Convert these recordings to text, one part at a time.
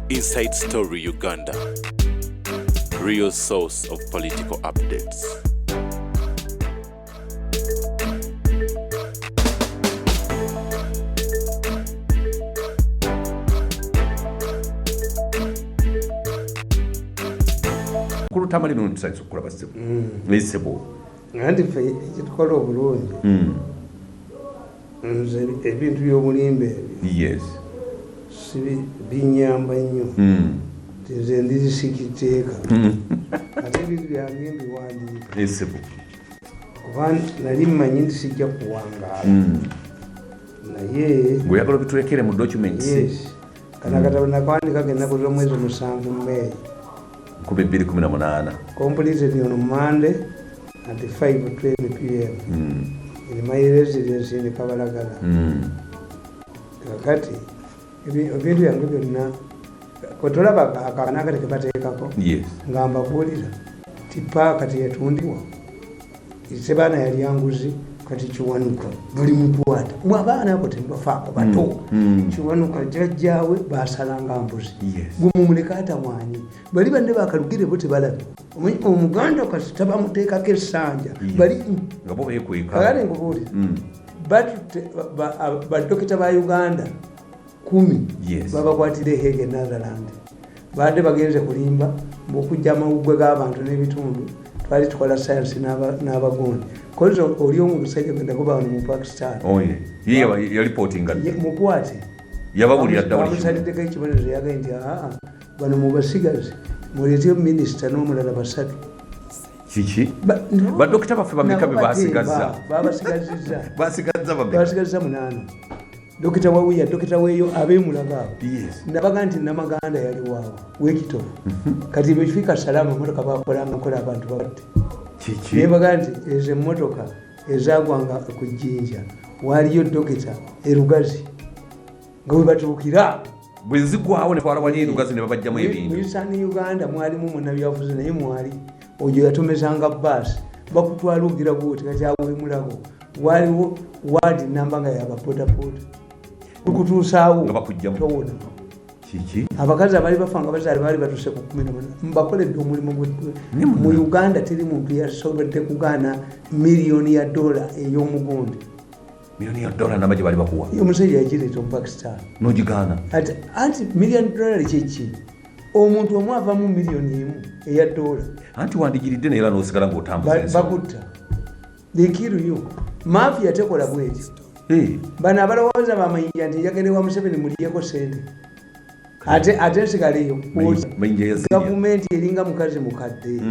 Inside Story Uganda, real source of political updates. Kurutamali n'ontsaitso okulaba ssebo ssebo nti ffe ekitukola obulungi nze ebintu by'obulimba ebyo yes binyamba nnyo nti nze ndizisikiteeka ate ebintu byange mbiwandiika ssebo kuba nali mmanyi nti sijja kuwangaala naye ng'oyagala obitulekere mu documents kana akatabo nakawandika ennaku z'omwezi 7 May 2018 completed on Monday at 5:20 p.m. in my residence in Kabalagala. Kakati ebintu yange byonna kwetolaba akana kati kebateekako ngamba kuwulira tipa kati yatundiwa sebaana yali yanguzi kati kiwanuka buli mukwata mwabaana abo tembafaako bato kiwanuka jjajjaawe basalanga mbuzi gwe mumuleka atamwanyi bali banne bakalugire bo tebalabe omuganda kasi tabamuteekako essanja bali nga bo beekweka kagale nkubuulira badokita ba Uganda 10 babakwatire Hege Netherland badde bagenze kulimba okujja amawuggwe g'abantu n'ebitundu twali tukola science n'abagondi kozi oli omusajja gwenda kuba mu Pakistan ye reportinga mukwate yababulira ddawuli amusaliddeko ekibonerezo yagaye nti bano mubasigaze muleeteo minisita n'omulala basatu kiki badokita baffe bameka be basigazza basigazza 8 dokita wawiya dokita weeyo abeemulaga abo nabaga nti namaganda yali waawo wekitovu kati befika salama motoka bakolanga kola abantu babatte nebaga nti ezo emmotoka ezagwanga ku Jjinja waliyo dokita erugazi nga we batuukira bwe zigwawo ne twala wali erugazi ne babajjamu ebintu mu Uganda mwalimu munnabyabufuzi naye mwali oyo yatomezanga bbaasi bakutwala ogira bwoti nga kyawemulako waliwo wadi namba nga yabapotapoota kutuusaawo nga bakujjamu towona kiki abakazi abali bafanga bazaali baali batuse ku 14 mbakoledde omulimu mu Uganda teri muntu yasobodde kugaana miliyoni ya dola ey'omugundi miliyoni ya dola namba gye bali bakuwa omusajja yagireeta mu Pakistan n'ogigaana anti miliyoni dola kyeki omuntu omu avamu miliyoni emu eya dola anti wandigiridde naye era n'osigala ng'otambuza bakutta likiruyo mafia tekola bwetyo bano abalowooza bamayinja nti njagala wa Museveni muliyeko sente ate nsigaleyo gavumenti eringa mukazi mukadde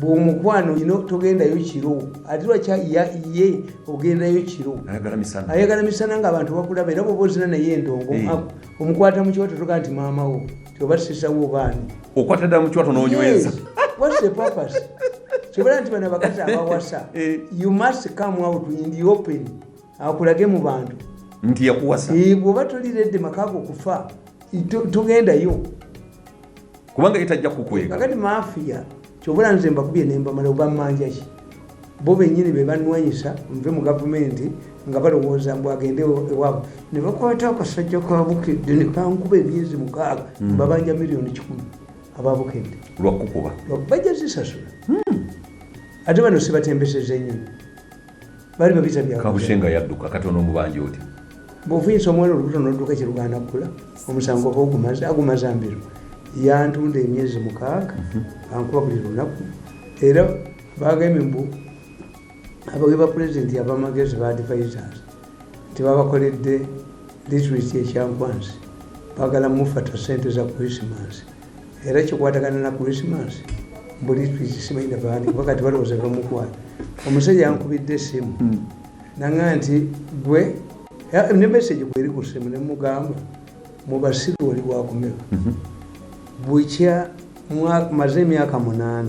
bw'omukwano olina togendayo kiro ate lwakye ogendayo kiro ayagala misana ng'abantu bakulaba era bwoba ozina naye endongo omukwata mu kiwato toga nti maamawo tioba tusisawo baani okwata ddala mu kiwato n'onyweza what's the purpose kyobola nti bano abakazi abawasa you must come out in the open akulage mu bantu nti yakuwasa bw'oba toliredde makaago okufa togendayo kubanga yetajja kukweka kakati mafia kyobola nze mbakubye nembamala oba mmanja ki bo bennyini be banwanyisa nve mu gavumenti nga balowooza mbu agende ewaabwe ne bakwata akasajja kabukedde ne kankuba emyezi 6 babanja miliyoni 10 ababukedde lwakukuba bajja zisasula ate bano sibatembeseza ennyonyi bali babita byakabushenga yadduka katono omubanja oti bw'ofunyisa omwana olubuto n'odduka ekiruganda kula omusango agumaza mbiro yantunda emyezi 6 ankuba buli lunaku era bagambye mbu abawe ba pulezidenti abamagezi ba advisors tebabakoledde literacy ekyankwansi bagala mufata sente za Christmas era kikwatagana na Christmas mbu literacy simayina baani wakati balowooza bamukwata omusajja yankubidde essimu nanga nti gwe ne message kweri ku ssimu ne mugamba mubasiru oli wakumeka bwikya maze emyaka 8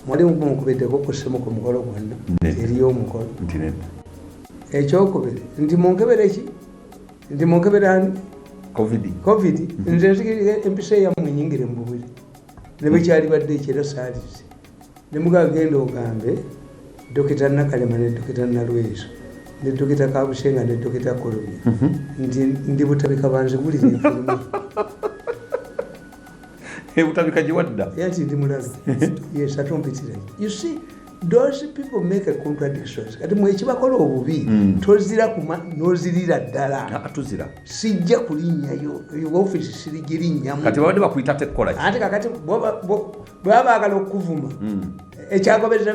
mwali mumukubiddeko ku ssimu ku mukolo gwonna eriyo omukolo ekyokubiri nti munkebere ki nti munkebere ani covid nze nzikirira empisa eyammwe nyingire mu bubiri ne bwekyali badde ekiro saalizi ne mugagenda ogambe dokita Nakalema ne dokita Nalweso ne dokita Kabushenga ne dokita Kolobya ndi butabika banze bulira enfirimu Ebutabika jiwadda. Yanti ndi mulalo. Yes, atompitira. You see, those people make a contradictions. Kati mwekibakola obubi tozira nozirira ddala. Atuzira. Sijja kulinnyayo. Office sirigirinnyamu. Kati babadde bakuyita tekola ki? Ate kakati bwaba baagala okuvuma. Ekyagobereza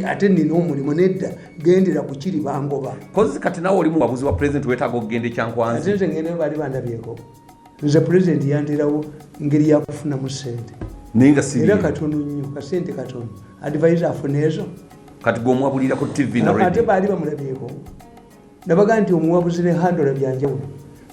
ate nina omulimu nedda gendera ku kiri bangoba. Kozi kati nawe oli muwabuzi wa president wetaaga okugenda ekyankwanzi. Ate nze ngende bali bandabyeko. Nze president yandirawo ngeri yakufunamu ssente. Ninga siri. Era katono nnyo, kasente katono. Advisor afuna ezo. Kati gw'omuwabulira ku TV na radio. Ate baali bamulabyeko. Nabaga nti omuwabuzi ne handola byanjawulo.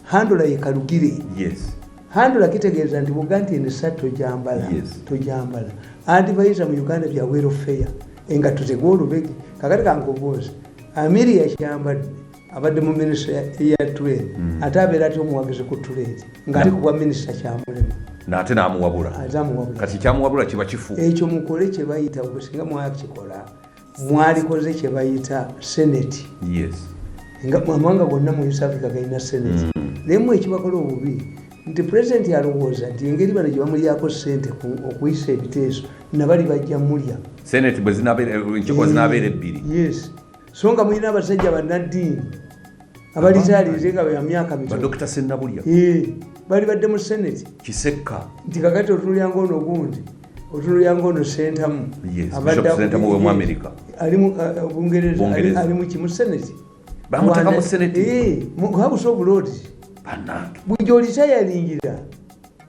Handola ye Kalugire. Yes. Handola kitegeeza nti buganti ensatu tojambala. Yes. Tojambala. Advisor mu Uganda bya welfare. Engatto zegwolubege. Kakati kankubuuza. Amiri yakyambadde. Abadde mu minisita ya trade. Ate abeera ati omuwagizi ku trade. Ng'ali ku bwa minisita kyamulema. N'ate n'amuwabula. Kati kyamuwabula kiba kifu. Ekyo mukole kye bayita obusinga mwakikola. Mwalikoze kye bayita Senate. Yes. Nga amawanga gonna mu East Africa galina Senate. Naye mwe ekibakola obubi nti president yalowooza nti engeri bano gye bamulyako ssente okuyisa ebiteeso nabali bajja mulya. Senate bwe enkiiko zinaabeera ebbiri. Yes. So nga mulina abasajja bannaddiini abalitalize nga bya myaka mitono. Badokita Sennabulya. Bali badde mu Senate. Kisekka. Nti kakati otulya ngono gundi. Otulya ngono sentamu. Yes. Bishop Sentamu mu America. Ali mu Bungereza. Ali mu kimu Senate. Bamutaka mu Senate. Mu House of Lords. Banatu. Bujolisa yalingira.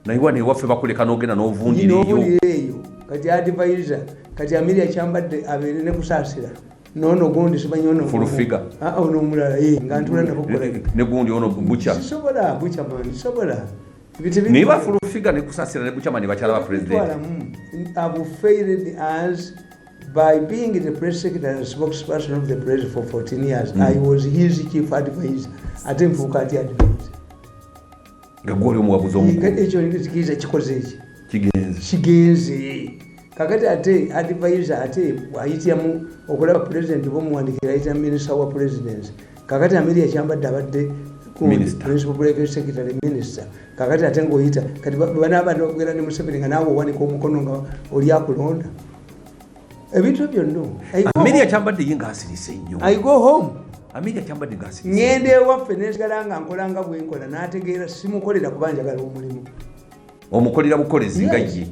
Na iwane waffe bakuleka n'ogenda n'ovundiriyo. Eyo. Kati advisor. Kati Amelia kyambadde abeere ne kusaasira. Nono gundi simanyi ono full figure. Ono omulala nga ntula nakokola. Ne gundi ono bucha. Sisobola bucha mani sobola. Niba full figure ne kusasira ne bucha mani bakyala ba president. I've failed as by being the press secretary and spokesperson of the president for 14 years. I was his chief advisor. Ate mfuuka ati advisor. Nga gwoli omuwabuzi omukulu. Ekyo ndikiza kikoze eki. Kigenze. Kakati ate advisor ate ayityamu okulaba president bomuwandikira ayita minister wa presidency. Kakati Amelia kyambadde abadde principal private secretary minister. Kakati ate ngoyita kati bana abantu okugera ne Museveni nga nawe owanika omukono nga oli akulonda. Ebintu byonna. Amelia kyambadde ye ng'asirise nnyo. I go home. Amelia kyambadde ng'asirise. Ngende ewaffe nesigala nga nkolanga bwenkola n'ategeera simukolera kubanjagala omulimu. Omukolera bukolezi nga ye.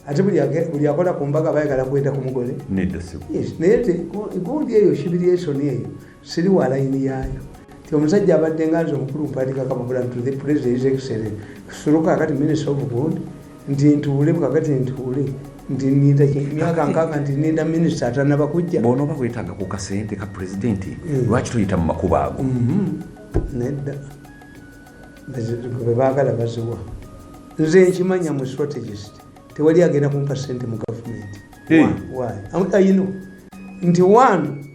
Ate buli akola ku mbaga bayagala kwenda ku mugole. Nedda si. Yes, naye gundi eyo humiliation eyo siri wa layini yaayo. Ti omusajja abadde nganze omukulu mpatika Kamabula to the president is excellent. Suluka kakati minister of good nti ntuule kakati ntuule nti nida myaka nkaka nti nida minister atanaba kujja. Bono bakwetaaga ku kasente ka president lwaki tuyita mu makuba ago. Nedda. Baagala baziwa. Nze nkimanya mu strategist. Tewali agenda kumpa sente mu government. Why? You know. Nti one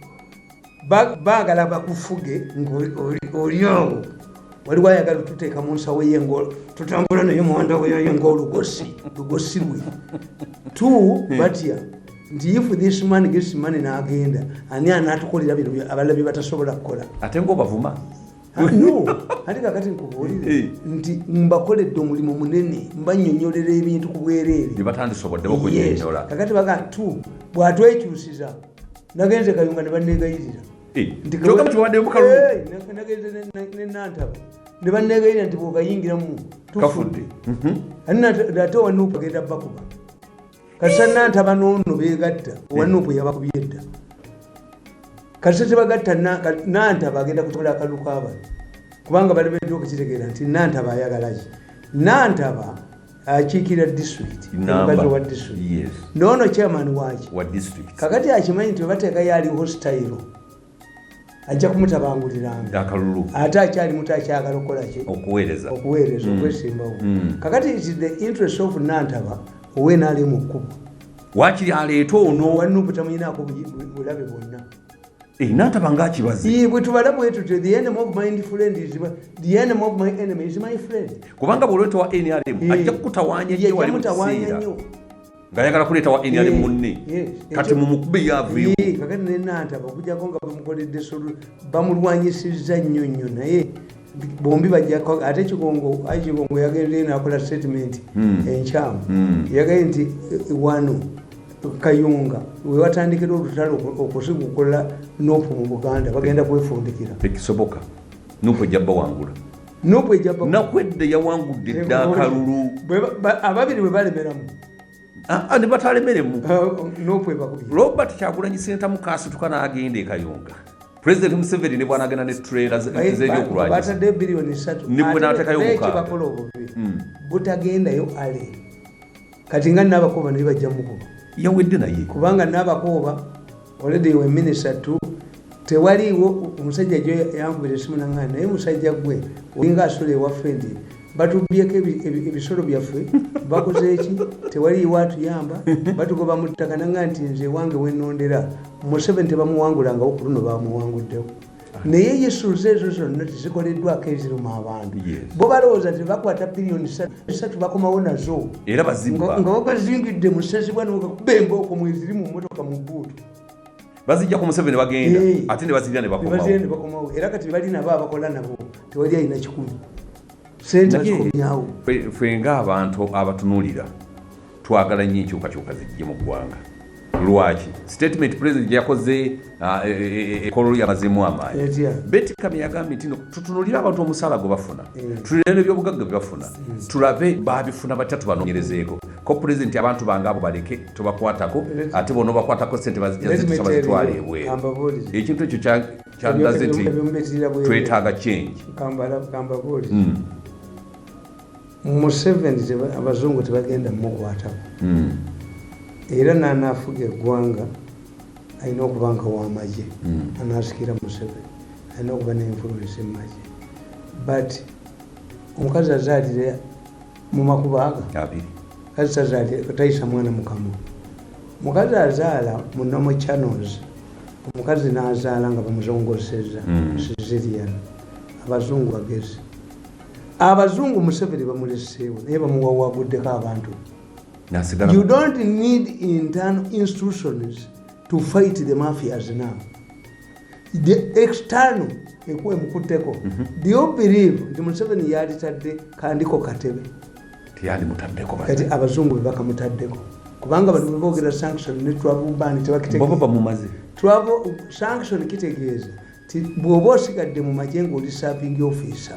baagala bakufuge ng'oliowo waliwo ayagala tuteeka mu nsawo y'engolo tutambula naye muwanda weyo ng'olugosi lwe. Two batya nti if this man gets money n'agenda ani anaatukolera bino abalala bye batasobola kukola. Ate ng'obavuma. No, ate kakati nkubuulire nti mbakoledde omulimu munene mbannyonnyolera ebintu ku bwereere. Bye batandisobodde okunnyonnyola. Kakati baga two bw'atwekyusiza nagenze Kayunga ne banneegayirira. Kyogamba kiwadde mu kalulu. Nagenze ne Nantaba ne banneegayirira nti bw'okayingiramu tufudde. Ate Wanuupu agenda bakuba. Kasa Nantaba n'ono beegatta Wanuupu yabakubye edda. Kasa tebagatta Nantaba agenda kutola akalulu k'abantu kubanga bali bedde okukitegeera nti Nantaba ayagala ki. Nantaba akiikira district omukazi wa district noono chairman wa district. Kakati akimanyi nti bateekayo ali hostile ajja kumutabanguliranga akalulu ate akyali muto akyagala okukola ki okuweereza okwesimbawo. Kakati it is the interest of Nantaba oweena ali mu kkubo waakiri aleeta ono Wanuupu tamuyinaako bulabe bwonna. Nantaba ng'akibazi. Bwe tubala bwe tutyo the enemy of my friend is the enemy of my enemy is my friend. Kubanga bw'oleeta wa NRM ajja kukutawaanya nnyo wali mu kiseera ng'ayagala kuleeta wa NRM munne kati mumukube yaavuyo. Kakati ne Nantaba okujjako nga bamukoledde bamulwanyisizza nnyo naye bombi bajjako ate Kigongo yagende nakola statement enkyamu yagaye nti wano Kayunga we watandikira olutalo okusigukola nopu mu Buganda bagenda kwefundikira ekisoboka nopu ejabba wangula nakwedde yawangudde Dakalulu ababiri bwe balemeramu ne batalemeremu nopu ebakubye Robert Kyagulanyi Ssentamu kaasituka n'agenda e Kayunga President Museveni ne bwanagenda ne trailer z'ebyokulwanyisa batadde biliyoni 3 nibwe n'ateekayo omukaaga bakola obubi butagendayo ale kati nga n'abakoba ne bajja mukuba yawedde naye kubanga n'abakoba already we minister tu tewaliwo omusajja jo yankubira esimu nangana naye musajja gwe olinga asole wa friend batubyeko ebisolo byaffe bakoze eki tewaliwo atuyamba batugoba mu ttaka nanga nti nze wange wenondera Museveni tebamuwangulangawo ku luno bamuwanguddewo naye yesuuza ezo zonna tezikoleddwako eziruma abantu bo balowooza nti bakwata biliyoni 3 bakomawo nazo era bazimba nga bagazingidde mu ssezibwa nogakuba embooko mweziri mu mmotoka mu bbuutu bazijja ku Museveni bagenda ate ne bazirya ne bakomawo era kati bali nabo abakola nabo tewali alina kikumi sente zikomyawo ffe ng'abantu abatunuulira twagala nnyo enkyukakyuka zijje mu ggwanga lwaki statement president yakoze ekolo lyamazimu amaanyi Betty Kamya yagambye nti tutunulire abantu omusaala gwe bafuna tulire n'ebyobugagga bye bafuna tulabe baabifuna batya tubanoonyerezeeko ko president abantu bange abo baleke tubakwatako ate bona obakwatako sente bazitwala ebweru ekintu ekyo kyandaze nti twetaaga change Museveni abazungu tebagenda mukwatako era n'anaafuga eggwanga alina okuba nga w'amagye anaasikira Museveni alina okuba n'influence mu magye but omukazi azaalire mu makubo aga kazi tayisa mwana mukamu mukazi azaala mu normal channels omukazi n'azaala nga bamuzongoseza Sicilian abazungu bagezi abazungu Museveni bamuleseewo naye bamuwawaguddeko abantu. You don't need internal institutions to fight the mafias now. The external ekuwe mukuteko. Do you believe nti Museveni yalitadde kandiko katebe? Tiyali mutaddeko bati. Kati abazungu baka mutaddeko. Kubanga bali bogera sanction ne travel ban tebakiteke. Baba mumaze. Travel sanction kitegeeza. Bwoba osigadde mu majengo oli serving officer.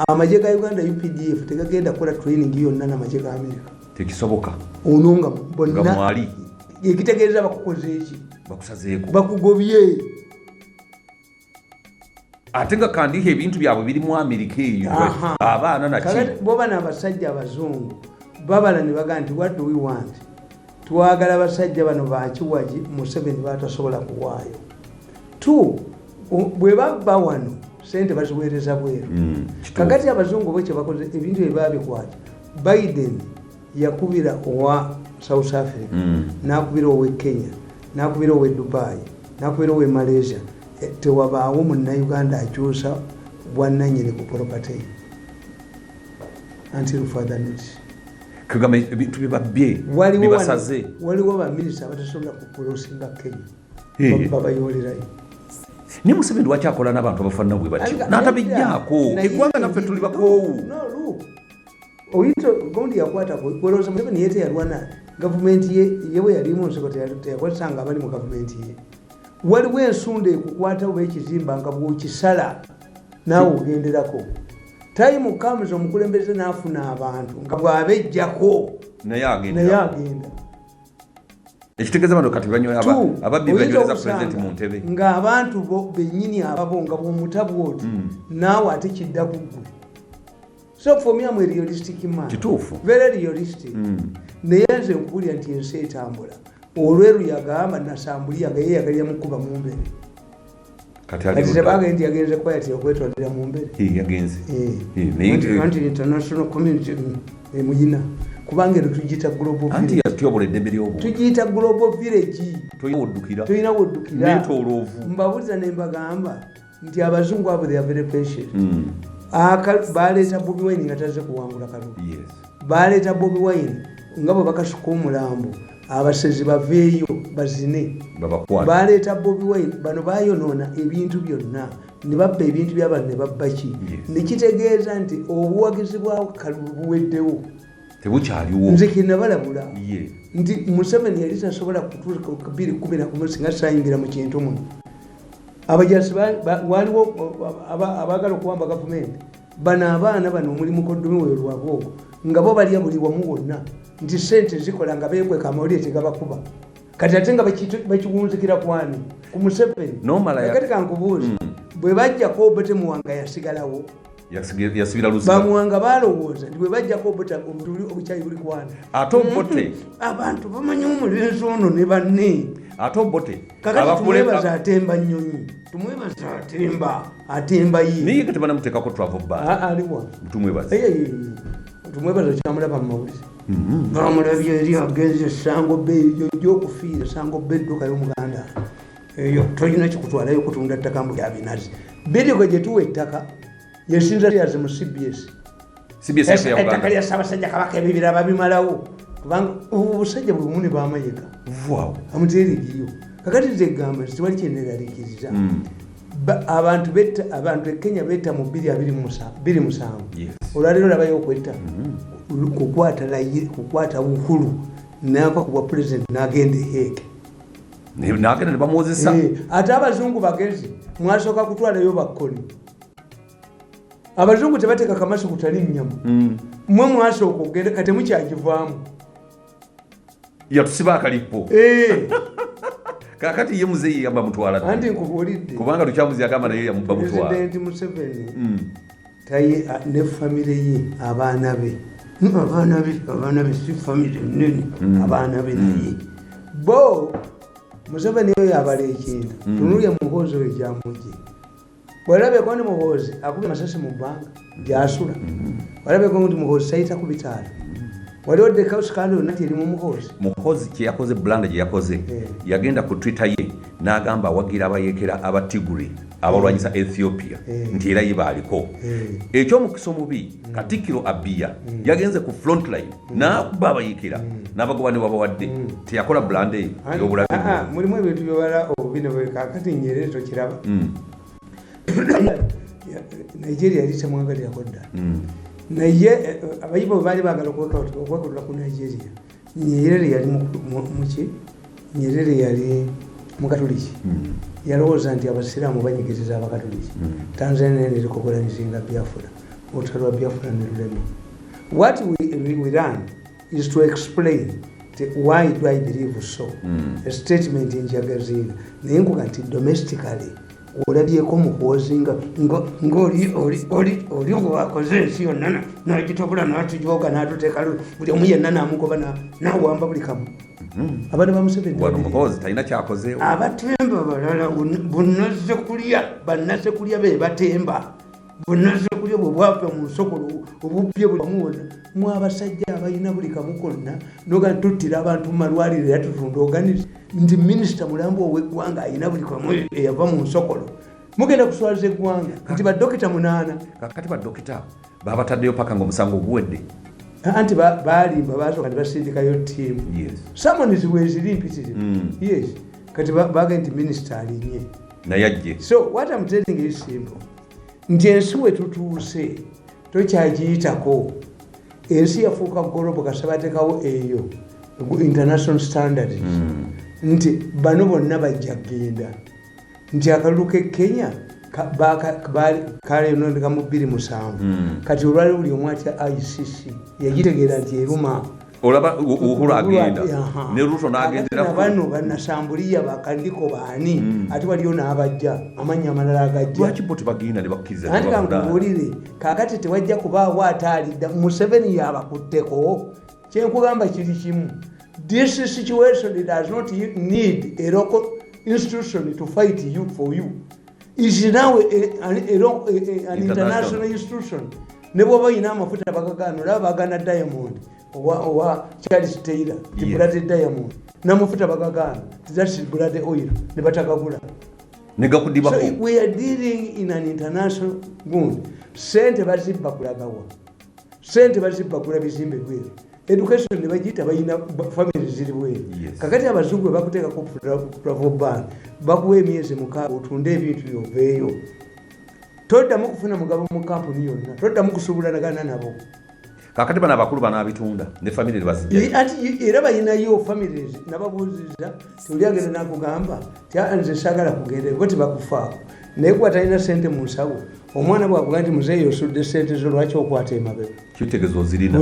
Amajje ga Uganda UPDF tegagenda kola training yonna n'amajje ga America. Tekisoboka. Ononga bonna. Gamwali. Ekitegeeza bakukoze eki. Bakusazeeko. Bakugobye. Ate nga kandiika ebintu byabwe biri mu America eyo. Abaana naki. Boba n'abasajja abazungu babala ne baga nti what do we want? Twagala abasajja bano bakiwaji Museveni batasobola kuwaayo. 2 bwe babba wano sente baziweereza bweru. Kakati abazungu bwe kye bakoze ebintu ebyabikwata. Biden yakubira owa South Africa, nakubira owe Kenya, nakubira owe Dubai, nakubira owe Malaysia. Tewabaawo Munnayuganda akyusa bwannannyini ku property until further notice. Kagame ebintu bibabye bibasaze. Waliwo baminisita abatasobola kukulosinga Kenya babayolerayo. Ni Museveni wakyakola n'abantu abafaanana bwe batyo n'atabijjaako eggwanga naffe tuli bakoowu. Oyito gondi yakwatako olowooza Museveni yeete yalwana gavumenti ye bwe yalimu nseko teyakwatanga abali mu gavumenti ye. Waliwo ensunda ekukwata oba ekizimba nga bw'okisala naawe ogenderako. Time comes omukulembeze n'afuna abantu nga bw'abejjako naye agenda. Ekitegeeza bano kati banyola ababbi banyoleza president mu ntebe. Ng'abantu bo bennyini ababo nga bw'omutabu oti naawe ate kidda ku ggwe. So for me I'm a realistic man. Kituufu. Very realistic. Naye nze nkuwulira nti ensi etambula. Olweru yagamba nasambuli yagaye yagalya mukuba mu mbere. Kati tebaga nti yagenze quiet okwetondera mu mbere. Yagenze. Anti international community muyina. Kubanga tugiyita global village. Anti yatyobola eddembe ly'obuntu. Tugiyita global village. Tulina woddukira. Neetooloovu. Mbabuuza ne mbagamba nti abazungu abo they are very patient. Baleeta Bobi Wine nga taze kuwangula kalulu. Baleeta Bobi Wine nga bwe bakasuka omulambo abasezi baveeyo bazine. Baleeta Bobi Wine bano bayonoona ebintu byonna ne babba ebintu by'abantu ne babba ki nekitegeeza nti obuwagizi bwa Kalulu buweddewo tebukyaliwo. nze kinabalabula nti Museveni yali tasobola kutuuka 2011 singa sayingira mu kintu muno. Abajasi waliwo abaagala okuwamba gavumenti bano abaana bano omulimu koddumi weyo lwaboogo nga bo balya buli wamu wonna nti sente zikola nga beekweka amawulire tegabakuba kati ate nga bakiwunzikira kwani ku Museveni. Kati kankubuuza bwe bajjako Obote Muwanga yasigalawo yasibira lusa bamuwanga balowooza nti bwe bajjako Obote obukyayi buli kwani ate Obote abantu bamanyi omulenzi ono ne banne ate Obote kakati tumwebaza atemba nnyonyi tumwebaza atemba ye niye kati banamuteekako travel ban aliwa tumwebaza tumwebaza kyamulaba mu mawulire bamulabye eri agenze Sango Bay gy'okufiira Sango Bay edduuka y'Omuganda eyo tolina kikutwalayo kutunda ttaka mbu lya binazi Bidego gye tuwa ettaka yesinza lyaze mu CBS ettaka lya Ssaabasajja Kabaka ebibira babimalawo kubanga obusajja bwe bumu ne bamayiga amuteerigiyo kakati zegamba nti tewali kyeneraliikiriza abantu e Kenya betta mu 227 olwaleero labayo okwetta kukwata bukulu nava ku bwa pulezidenti n'agenda eheeke n'agenda ne bamuwozesa ate abazungu bagenzi mwasooka kutwalayo bakkoli abazungu tebateeka kamasi kutali nnyama mmwe mwasooka okugenda kati mukyagivaamu yatusiba akalipo kakati ye muzeeyi yamba mutwala anti nkubuulidde kubanga tukyamuzi agamba naye yamubba mutwala Pulezidenti Museveni taye ne famire ye abaana be si famire nene abaana be naye bo Museveni oyo yabala ekintu tunulya Muhoozi oyo gyamugye walabeko ne Muhoozi akubye amasasi mu bbanga gyasula walabeko nti Muhoozi sayita ku bitaala waliwo dekausikandi yonna tyerimu Muhoozi kye yakoze bulanda gye yakoze yagenda ku Twitter ye n'agamba awagira abayekera aba Tigray abalwanyisa Ethiopia nti era ye baaliko ekyomukisa omubi Katikkiro Abiya yagenze ku frontline n'akuba abayekera n'abagoba ne babawadde teyakola bulanda eyo y'obulabe mulimu ebintu byobala obubi ne kakati Nyerere tokiraba Nigeria yali temwagalirako ddala naye abayibo baali baagala okwekolera ku Nigeria Nyerere yali muki Nyerere yali mukatoliki yalowooza nti abasiraamu banyigiriza abakatoliki Tanzania nerikokolanizinga Biafra olutalo lwa Biafra ne lulema. What we learn is to explain why do I believe so a statement njagazinga naye nkuga nti domestically olabyeko Muhoozi ng'oli wakoze ensi yonna n'agitobula n'atugyoga n'atuteeka buli omu yenna n'amugoba n'awamba buli kamu abaana ba Museveni wano Muhoozi talina kyakozeewo abatemba balala bannazze kulya be batemba bonnazze kulya bwe bwava mu nsokolo obubbye buli wamu wonna mu abasajja abalina buli kamu konna noga tuttira abantu mu malwaliro era tutunda oganize nti minisita mulambo ow'eggwanga alina buli kamu eyava mu nsokolo mugenda kuswaza eggwanga nti badokita 8 kakati badokita babataddeyo paka ng'omusango oguwedde anti balimba basooka ne basindikayo ttiimu samonizi weeziri mpitirivu yes kati baga nti minisita alinye naye ajje. So what I'm telling you is simple nti ensi we tutuuse tokyagiyitako ensi yafuuka global kasaba bateekawo eyo international standards nti bano bonna bajja kgenda nti akalulu ke Kenya kaleyonondeka mu 27 kati olwali buli omu atya ICC yagitegeera nti eruma olaba Uhuru agenda ne Ruto n'agendera bano bannasambuliya bakandiko baani ate waliyo n'abajja amannya amalala agajja lwaki bo tebagenda ne bakkiriza anti kankubuulire kaakati tewajja kubaawo ataalidda Museveni yabakutteko kyenkugamba kiri kimu this situation does not need a local institution to fight you for you is now an international institution ne bwoba oyina amafuta bagagano olaba bagana Diamond owa Charles Taylor blood diamond namufuta bagagano that's blood oil ne batakagula negakudiba so we are dealing in an international mood sente bazibba kulagawa sente bazibba kula bizimbe bwere education ne bagita bayina family ziri bwere kakati abazungu bakuteeka ku travel ban bakuwe emyezi mukaaga otunde ebintu byoveeyo toddamu kufuna mugabo mu kampuni yonna, toddamu kusubulanagana nabo. Kakati bano abakulu banabitunda ne family bazijja. Ati era balinayo families nababuuziza tuli agenda nakugamba nze sagala kugenda ngo tibakufaako naye kuba talina ssente mu nsawo omwana bw'akuga nti muzeeyi osudde ssente zo lwaki okwata emabega kitegeeza ozirina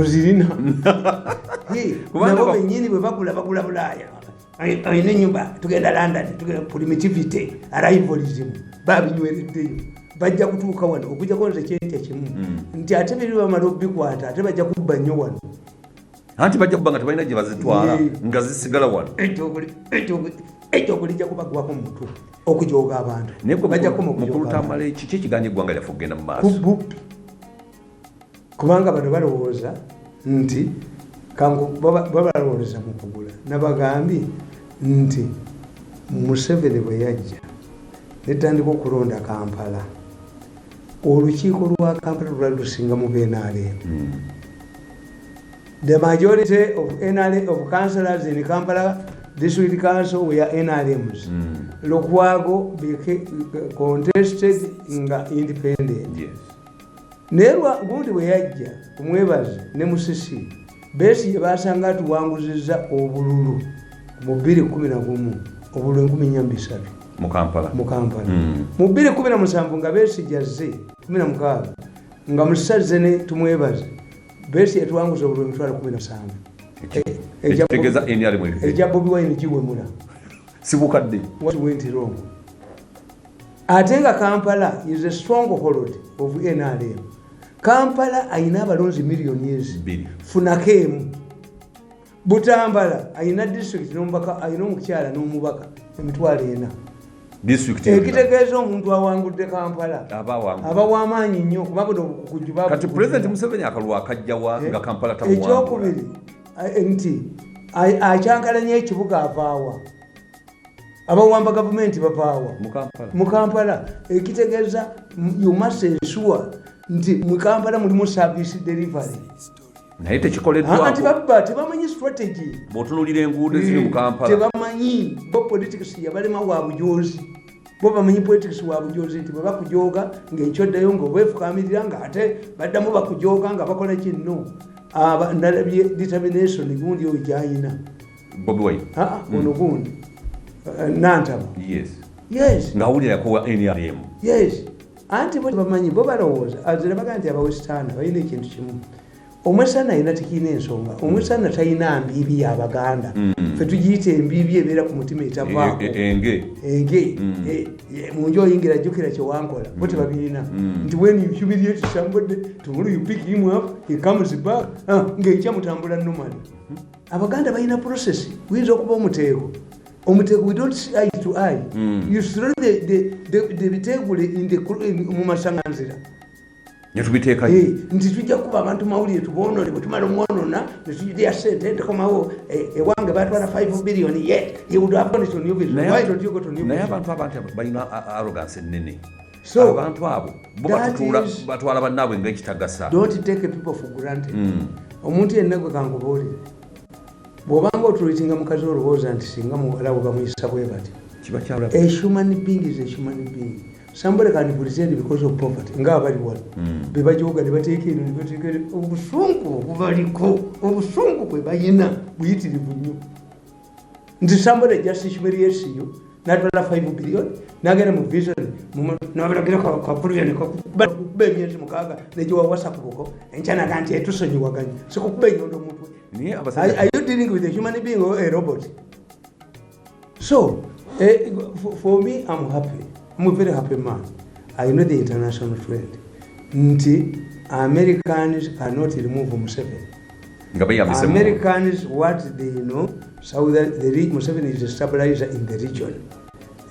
nabo bennyini bwe bagula bulaaya ayina ennyumba tugenda London tugenda primitivity arrivalism babinywereddeyo bajja kutuuka wano okujjako nze kyentya kimu nti ate biri bamala obbikwata ate bajja kubba nnyo wano anti bajja kubanga tebalina gye bazitwala nga zisigala wano ekyo kulijja kubagwako mu mutwe okujooga abantu mukulutamale kiki ekiganya eggwanga lyaffe okugenda mu maaso kubanga bano balowooza nti balowooza mu kugula nabagambye nti Museveni bwe yajja netandika okulonda Kampala olukiiko lwa Kampala lwali lusinga mu NRM. The majority of NRM of councillors in Kampala District Council were NRMs. Lukwago contested nga independent. Yes. Nerwa gundi bwe yajja kumwebaza ne Musisi Besigye basanga tuwanguziza obululu mu 2011 obululu 1023 mu Kampala. Mu 2017 nga Besigye azze 16 nga Musaze ne tumwebaza Besigye tuwanguza obululu 17 Etegeza NRM ejja Bobi Wine kiwemula sibukadde what went wrong. Atenga Kampala is a stronghold of NRM. Kampala ayina abalonzi miliyoni 2 funakemu. Butambala ayina district n'omubaka ayina omukyala n'omubaka emitwalo 4 district ekitegeeza omuntu awangudde Kampala aba w'amaanyi nnyo kubanga okujuba kati President Museveni akalwa akajjawa nga Kampala tamuwangula ekyokubiri nti akyankalanya ekibuga avaawa abawamba gavumenti bavaawa mu Kampala ekitegeeza you must ensure nti mu Kampala mulimu service delivery naye tekikoleddwako anti babba tebamanyi strategy bw'otunuulira enguudo eziri mu Kampala tebamanyi bo politics yabalema wa bujozi bo bamanyi politics wa bujozi nti bwe bakujooga ng'ekyoddayo ng'obwefukamirira nga ate baddamu bakujooga nga bakola kinno nalabye determination gundi oyo gyayina Bobi Wine ono gundi Nantaba yes ng'awulira yakowa NRM anti bo bamanyi bo balowooza azira baga nti abawesitaana balina ekintu kimu omwesana ayina tekiina ensonga omwesana talina mbiibi y'Abaganda ffe tugiyita embiibi ebeera ku mutima etavaako enge mu nju oyingira ajjukira kyewankola bo tebabirina nti when you humiliate somebody tomorrow you pick him up he comes back ng'ekya mutambula normally. Abaganda balina process guyinza okuba omuteeko we don't see eye to eye. You throw the bitegule mu masanganzira netubiteeka nti tujja kuba abantu mawulire tuboonole bwe tumala omwonona ne tujja ssente ntekomawo ewange batwala 5 billion you would have gone to new business. Why don't you go to new business? naye abantu abantu balina arrogance ennene abantu abo bo batwala bannaabwe ng'ekitagasa. Don't take people for granted. Omuntu yenna gwe kankubuulire bw'obanga otuluitinga mukazi olowooza nti singa muwalawo bamuyisa bwe bati a human being is a human being. Somebody can pretend because of poverty nga bali wano bebajoga ne bateeka eno ne bateeka obusungu bubaliko obusungu bwe bayina buyitirivu nnyo nti somebody just humiliates you natwala 5 billion nagenda mu vision nabalagira kwa puliyoni kukuba emyezi 6 negiwa WhatsApp buko enkyanaga nti etusonyiwaganya sikukuba enyondo omutwe. Are you dealing with a human being or a robot? So for me I'm happy. I'm a very happy man. I know the international trend. Nti Americans cannot remove Museveni. Americans, what they know, so that the Museveni is a stabilizer in the region.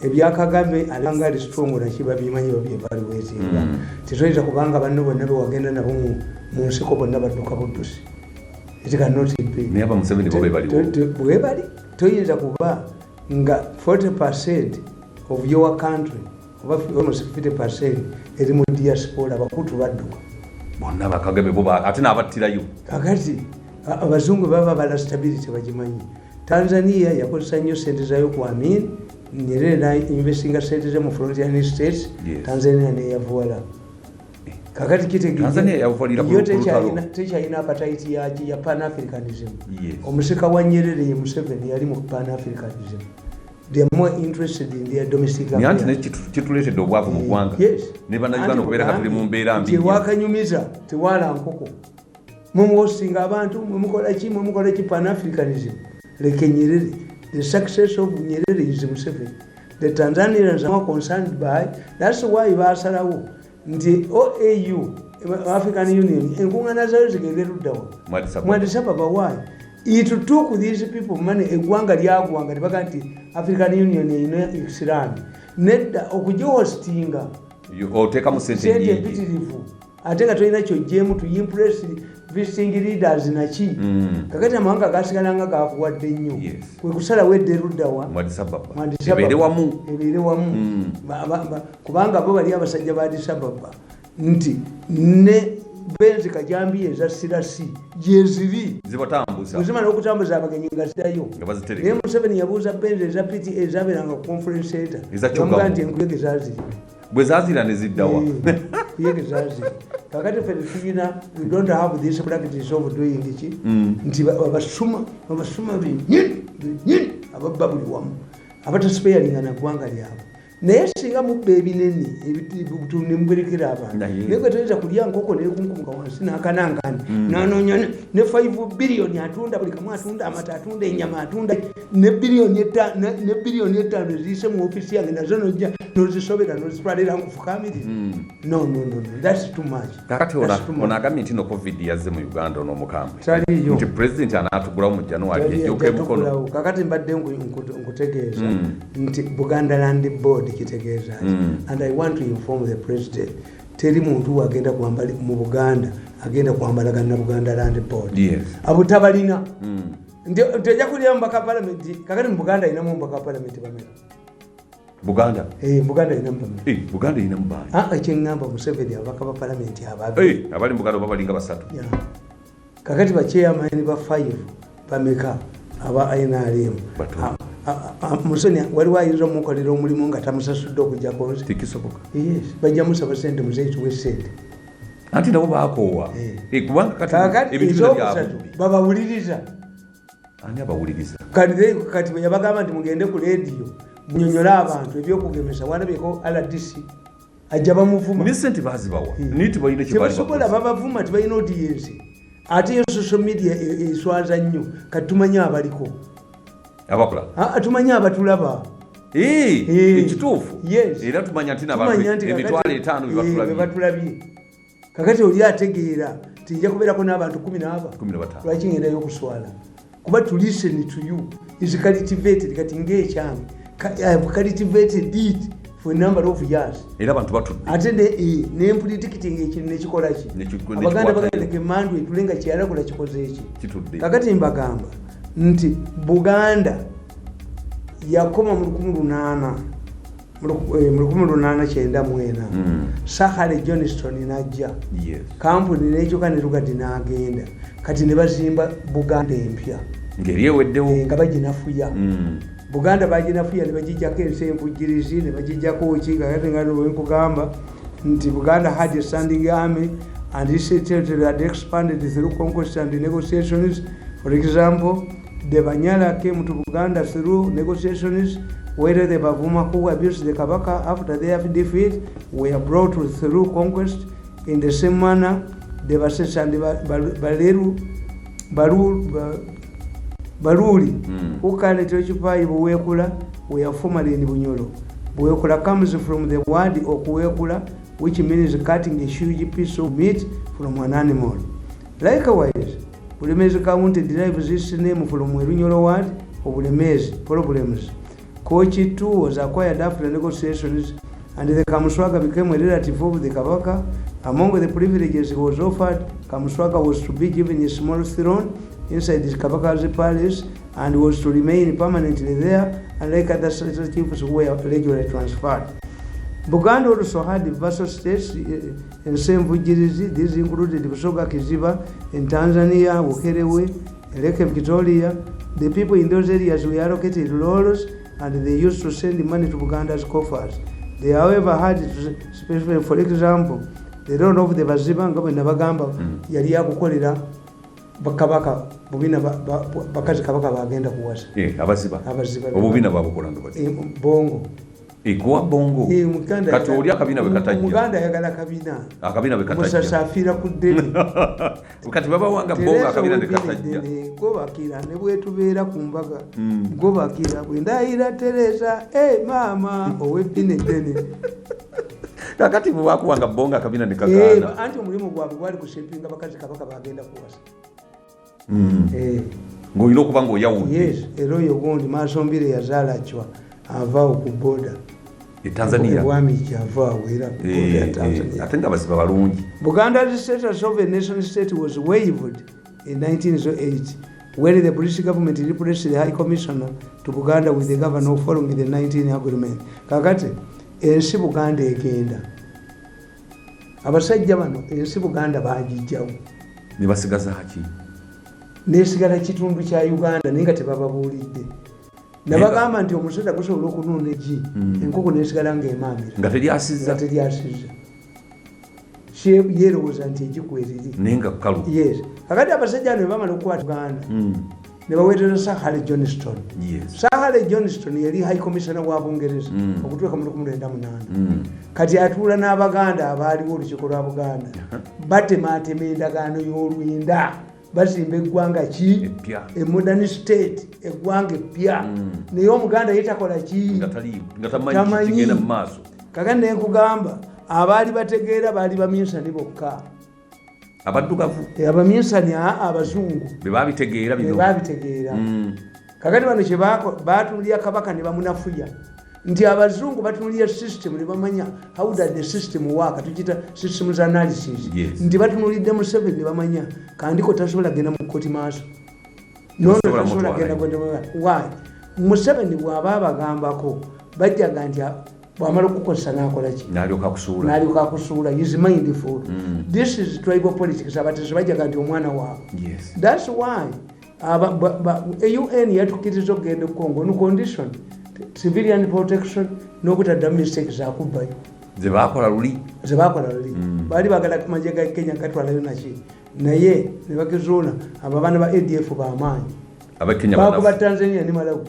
Ebyakagambe alanga ali strong na kiba bimanyi babyevaluatinga. Titoyinza kubanga banno bonna bewagenda nabo mu nsiko bonna badduka buddusi. It cannot be. Naye Museveni bwe bali toyinza kuba nga 40% of your country almost 50% eri mu diaspora abakutu badduka bonna bakagambe boba ate n'abattirayo kakati abazungu baba bala stability bagimanyi. Tanzania yakozesa nnyo sente zayo ku Amin Nyerere na investinga sente ze mu frontier states. Tanzania ne yavuwala kakati kitegeeza Tanzania yavalira ku lutalo tekyalina appetite ya pan-africanism. Omusika wa Nyerere ye Museveni yali mu pan-africanism. They are more interested in their domestic affairs. Nyanti kituletedde obwavu mu ggwanga ne bannayuganda okubeera tuli mu mbeera mbi tewakanyumiza tewala nkoko mumuwosinga abantu mukola ki pan-africanism. Leke Nyerere, the success of Nyerere is Museveni. The Tanzanians are more concerned by, that's why basalawo nti OAU African Union enkungana zayo zigende luddawa mu Addis Ababa. Why? It took these people money eggwanga lyagwanga ne baga nti African Union erina ekisiraani nedda okujihostinga oteeka mu sente empitirivu ate nga tolina kyojjeemu to impress visiting leaders naki kakati amawanga gasigalanga gakuwadde nnyo kwe kusalawo edda eruddawa ebeere wamu kubanga bo bali abasajja ba Addis Ababa nti ne benzi kajambi eza sirasi gyeziri zimala okutambuza abagenyi nga ziddayo naye Museveni yabuuza benzi eza piti ezabeeranga ku conference center amugaa nti enkuyege zaziri bwe zazira ne ziddawa kuyege zaziri kakati ffe tulina we don't have this practice of doing ki nti abasuma benyini ababba buli wamu abatasipeyalinga na ggwanga lyabwe naye singa mubba ebinene nemuberekera abantu naye gwe toyinza kulya nkoko nekunkumka wansi nakanankani nanoonya ne 5 billion atunda buli kamu atunda amata atunda enyama atunda ne billion 5 eziyise mu ofisi yange nazo nojja nozisobera nozitwalira nkufu kamiri. No, that's too much. Kakati onagambye nti no covid yazze mu Uganda n'omukambwe nti president anaatugulawo mu January ejjoka emukono. Kakati mbadde nkutegeeza nti Buganda Land Board kitegeeza and I want to inform the president teri muntu agenda kwambala mu Buganda agenda kwambalagana Buganda Land Board abo tabalina ndio tujja kulya mbaka parliament. Kakati mu Buganda ina mu mbaka parliament bameka Buganda Buganda ina mbameka Buganda ina mbani ekyengamba Museveni abaka ba parliament ababi abali mu Buganda babalinga basatu kakati ba chairman ba 5 bameka aba NRM Musoni waliwo ayinza mukolera omulimu nga tamusasudde okujja konzi tikisoboka bajja musaba sente muzeeyi we sente anti nabo baakoowa kubanga kati ebintu byabwe babawuliriza ani abawuliriza kati bwe yabagamba nti mugende ku rediyo munyonyola abantu ebyokugemesa walabyeko RDC ajja bamuvuma ne sente bazibawa niti balina kyebasobola babavuma tibalina audience ate social media eswaza nnyo kati tumanye abaliko abakola tumanye abatulaba ekituufu era tumanya nti nabantu emitwalo 5 bebatulabye kakati oli ategeera ti nja kubeerako n'abantu 17 lwaki ngendayo okuswala kuba to listen to you is cultivated kati ng'ekyange I have cultivated it for a number of years era abantu batudde ate n'empulitikitinga ekintu nekikola ki abaganda bagandeke mandwe tulenga kyeyalakula kikoze eki kakati mbagamba nti Buganda yakoma mu 1894 Sahara Johnston najja kampuni n'ekyoka ne lugadi n'agenda kati ne bazimba Buganda empya ngeri eweddewo nga baginafuya Buganda baginafuya ne bagijjako ensenvujjirizi ne bagijjako ki kakati nga wenkugamba nti Buganda had a standing army and this territory had expanded through conquest and negotiations. For example, the Banyala came to Buganda through negotiations, whether the Bavuma who abused the Kabaka after their defeat were brought through conquest. In the same manner, the Basses and Baruli, who carried occupy Buwekula, were formerly in Bunyolo. Buwekula comes from the word Okuwekula, which means cutting a huge piece of meat from an animal. Likewise, Bulemezi County derives its name from Bunyolo word of Bulemezi, problems. Kochi too was acquired after negotiations, and the Kamuswaga became a relative of the Kabaka. Among the privileges he was offered, Kamuswaga was to be given a small throne inside his Kabaka's palace and was to remain permanently there, unlike other chiefs who were regularly transferred. Buganda also had vassal states in same Vujirizi. These included Busoga Kiziba in Tanzania, Ukerewe, Lake Victoria. The people in those areas were allocated laws and they used to send money to Buganda's coffers. They, however, had, especially for example, the Lord of the Baziba nga bwe nabagamba yali akukolera bakabaka bubina bakazi kabaka bagenda kuwasa abaziba obubina babukolanga bongo Ikuwa bongo. Kati oli akabina bwe katajja. Muganda ayagala kabina. Akabina bwe katajja. Musasafira ku ddene. Kati baba wanga bongo akabina bwe katajja. Gobakira ne bwetubeera ku mbaga. Gobakira bwe ndayira Teresa, mama ow'eddene ddene. Kakati bwe wakuwanga bongo akabina ne kagaana. Anti omulimu gwabwe gwali kusepinga bakazi kabaka bagenda kuwasa. Ng'olina okuba ng'oyawudde. Yes, era oyo gundi Maasombire yazaala Chwa avaawo ku boda. Tanzania Wami kyava wera ku boda ya Tanzania. Atenga basiba balungi. Buganda's status of a nation state was waived in 1908 when the British government replaced the High Commissioner to Buganda with the governor following the 19 agreement. Kakati ensi Buganda egenda. Abasajja bano ensi Buganda baagijjawo. Ne basigaza haki. Nesigala kitundu kya Uganda naye nga tebababuulidde. Nabagamba nti omusota gusobola okunuuna egi enkoko nesigala ng'emaamira nga teryasizza yerowooza nti egikweriri naye nga kkalu. Yes, kakati abasajja bano bamala okukwata Uganda ne baweereza Sir Harry Johnston. Sir Harry Johnston yali High Commissioner wa Bungereza okutuuka mu 1998. Kati atuula n'Abaganda abaaliwo olukiiko lwa Buganda batemaatema endagaano y'olwenda bazimba eggwanga ki modern state eggwanga eppya naye omuganda yetakola ki tamanyi mu maaso. Kakati naye nkugamba abaali bategeera baali baminsani bokka abaddugavu abaminsani abazungu bebabitegeera kakati bano kye batunulira kabaka ne bamunafuya nti abazungu batunulira system ne bamanya how does the system work, tukita systems analysis. Nti batunulidde Museveni ne bamanya kandiko tasobola genda mu kkooti maaso tasobola genda why Museveni bw'aba abagambako bajjaga nti bw'amala okukozesa n'akola ki n'alyoka akusuula is mindful. This is tribal politics. Abatezi bajjaga nti omwana waabwe. That's why UN yatukkiriza okugenda Congo on condition civilian protection n'obutaddamu mistake zakubbayo zebakola luli baali bagala kumajja ga Kenya gatwalayo naki naye ne bakizuula abo abaana ba ADF b'amaanyi bakuba Tanzania ne Malawi